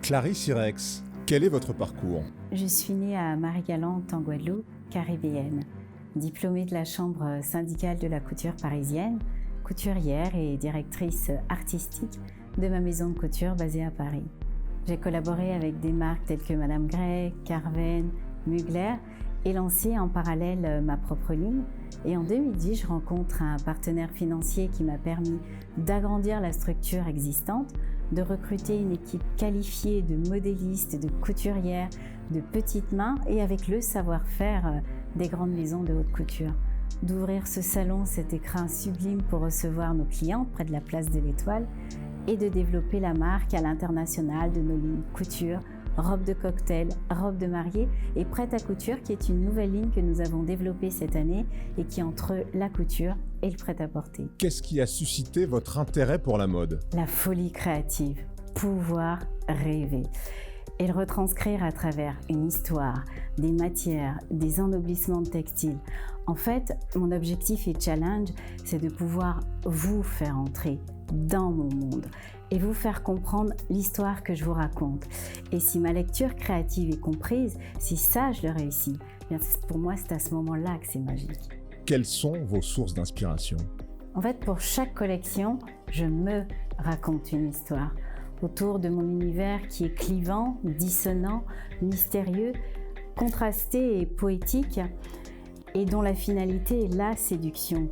Clarisse Irex, quel est votre parcours ? Je suis née à Marie-Galante en Guadeloupe, caribéenne. Diplômée de la chambre syndicale de la couture parisienne, couturière et directrice artistique de ma maison de couture basée à Paris. J'ai collaboré avec des marques telles que Madame Grey, Carven, Mugler et lancé en parallèle ma propre ligne. Et en 2010, je rencontre un partenaire financier qui m'a permis d'agrandir la structure existante, de recruter une équipe qualifiée de modélistes, de couturières, de petites mains et avec le savoir-faire des grandes maisons de haute couture. D'ouvrir ce salon, cet écrin sublime pour recevoir nos clientes près de la place de l'Étoile et de développer la marque à l'international de nos lignes couture, robes de cocktail, robes de mariée et prêt à couture qui est une nouvelle ligne que nous avons développée cette année et qui est entre la couture et le prêt-à-porter. Qu'est-ce qui a suscité votre intérêt pour la mode ? La folie créative, pouvoir rêver et le retranscrire à travers une histoire, des matières, des ennoblissements de textiles. En fait, mon objectif et challenge, c'est de pouvoir vous faire entrer dans mon monde et vous faire comprendre l'histoire que je vous raconte. Et si ma lecture créative est comprise, si ça je le réussis, bien pour moi c'est à ce moment-là que c'est magique. Quelles sont vos sources d'inspiration ? En fait, pour chaque collection, je me raconte une histoire autour de mon univers qui est clivant, dissonant, mystérieux, contrasté et poétique et dont la finalité est la séduction.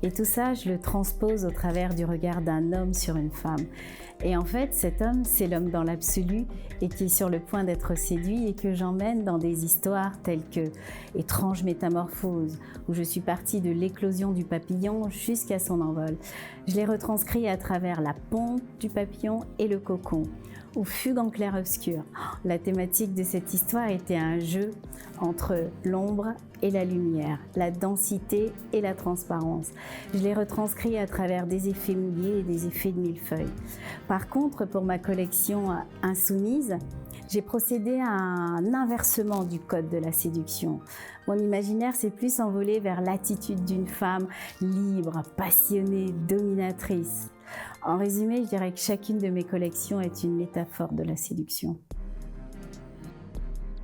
Et tout ça, je le transpose au travers du regard d'un homme sur une femme. Et en fait, cet homme, c'est l'homme dans l'absolu et qui est sur le point d'être séduit et que j'emmène dans des histoires telles que Étrange métamorphose, où je suis partie de l'éclosion du papillon jusqu'à son envol. Je l'ai retranscrit à travers la ponte du papillon et le cocon, ou Fugue en clair-obscur. La thématique de cette histoire était un jeu entre l'ombre et la lumière, la densité et la transparence. Je l'ai retranscrit à travers des effets mouillés et des effets de millefeuille. Par contre, pour ma collection Insoumise, j'ai procédé à un inversement du code de la séduction. Mon imaginaire s'est plus envolé vers l'attitude d'une femme libre, passionnée, dominatrice. En résumé, je dirais que chacune de mes collections est une métaphore de la séduction.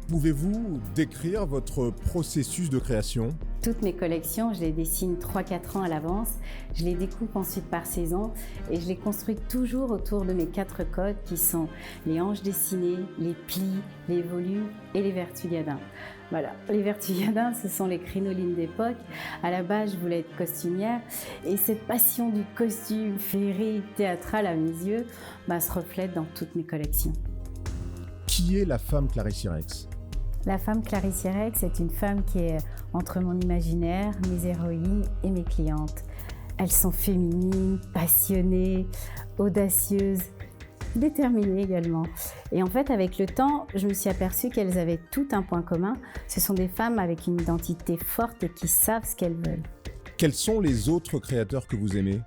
Pouvez-vous décrire votre processus de création ? Toutes mes collections, je les dessine 3-4 ans à l'avance, je les découpe ensuite par saison et je les construis toujours autour de mes 4 codes qui sont les hanches dessinées, les plis, les volumes et les vertugadins. Voilà, les vertugadins, ce sont les crinolines d'époque. À la base, je voulais être costumière et cette passion du costume féerique, théâtral à mes yeux, se reflète dans toutes mes collections. Qui est la femme Clarisse Irex ? La femme Clarisse Irex est une femme qui est entre mon imaginaire, mes héroïnes et mes clientes. Elles sont féminines, passionnées, audacieuses, déterminées également. Et en fait, avec le temps, je me suis aperçue qu'elles avaient tout un point commun. Ce sont des femmes avec une identité forte et qui savent ce qu'elles veulent. Quels sont les autres créateurs que vous aimez ?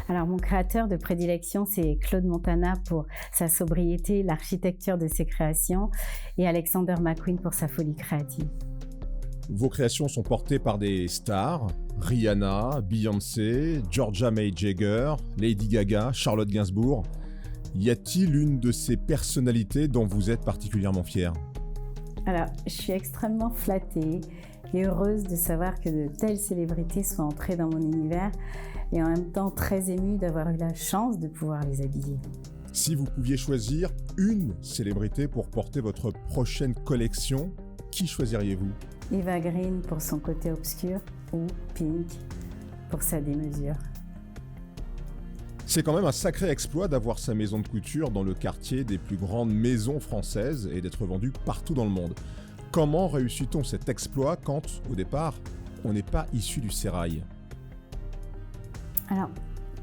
Alors, mon créateur de prédilection, c'est Claude Montana pour sa sobriété, l'architecture de ses créations, et Alexander McQueen pour sa folie créative. Vos créations sont portées par des stars, Rihanna, Beyoncé, Georgia May Jagger, Lady Gaga, Charlotte Gainsbourg. Y a-t-il une de ces personnalités dont vous êtes particulièrement fière ? Alors, je suis extrêmement flattée et heureuse de savoir que de telles célébrités soient entrées dans mon univers et en même temps très émue d'avoir eu la chance de pouvoir les habiller. Si vous pouviez choisir une célébrité pour porter votre prochaine collection, qui choisiriez-vous ? Eva Green pour son côté obscur ou Pink pour sa démesure. C'est quand même un sacré exploit d'avoir sa maison de couture dans le quartier des plus grandes maisons françaises et d'être vendue partout dans le monde. Comment réussit-on cet exploit quand, au départ, on n'est pas issu du sérail ? Alors,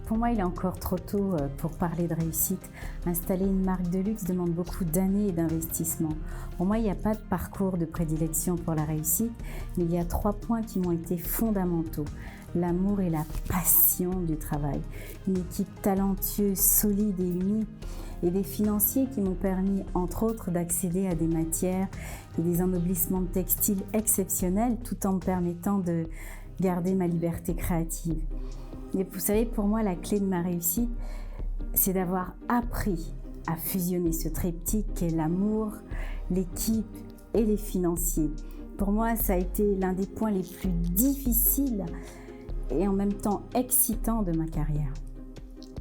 pour moi, il est encore trop tôt pour parler de réussite. Installer une marque de luxe demande beaucoup d'années et d'investissement. Pour moi, il n'y a pas de parcours de prédilection pour la réussite, mais il y a 3 points qui m'ont été fondamentaux. L'amour et la passion du travail. Une équipe talentueuse, solide et unie. Et des financiers qui m'ont permis, entre autres, d'accéder à des matières et des ennoblissements de textiles exceptionnels, tout en me permettant de garder ma liberté créative. Et vous savez, pour moi, la clé de ma réussite, c'est d'avoir appris à fusionner ce triptyque qu'est l'amour, l'équipe et les financiers. Pour moi, ça a été l'un des points les plus difficiles et en même temps excitants de ma carrière.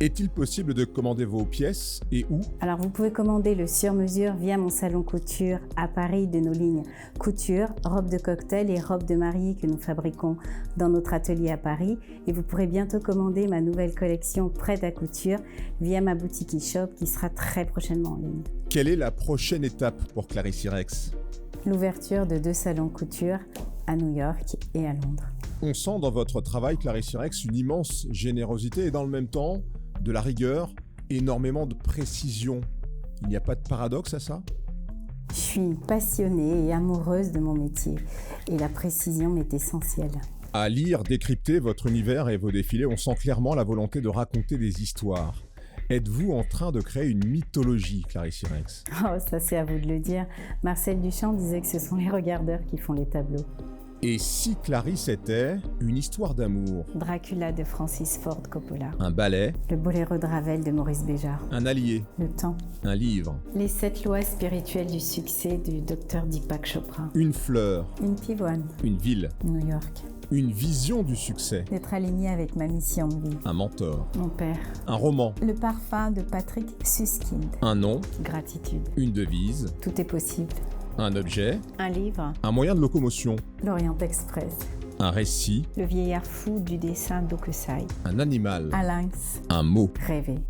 Est-il possible de commander vos pièces et où? Alors vous pouvez commander le sur-mesure via mon salon couture à Paris de nos lignes couture, robes de cocktail et robes de mariée que nous fabriquons dans notre atelier à Paris. Et vous pourrez bientôt commander ma nouvelle collection prête à couture via ma boutique e-shop qui sera très prochainement en ligne. Quelle est la prochaine étape pour Clarisse Irex? L'ouverture de 2 salons couture à New York et à Londres. On sent dans votre travail, Clarisse Irex, une immense générosité et dans le même temps, de la rigueur, énormément de précision. Il n'y a pas de paradoxe à ça? Je suis passionnée et amoureuse de mon métier et la précision m'est essentielle. À lire, décrypter votre univers et vos défilés, on sent clairement la volonté de raconter des histoires. Êtes-vous en train de créer une mythologie, Clarisse Irex? Oh, ça c'est à vous de le dire. Marcel Duchamp disait que ce sont les regardeurs qui font les tableaux. Et si Clarisse était une histoire d'amour? Dracula de Francis Ford Coppola. Un ballet? Le Boléro de Ravel de Maurice Béjart. Un allié? Le temps. Un livre? Les 7 lois spirituelles du succès du docteur Deepak Chopra. Une fleur? Une pivoine. Une ville? New York. Une vision du succès? D'être aligné avec ma mission de vie. Un mentor? Mon père. Un roman? Le parfum de Patrick Suskind. Un nom? Gratitude. Une devise? Tout est possible. Un objet? Un livre. Un moyen de locomotion? L'Orient Express. Un récit? Le vieillard fou du dessin d'Okusai. Un animal? Un lynx. Un mot? Rêver.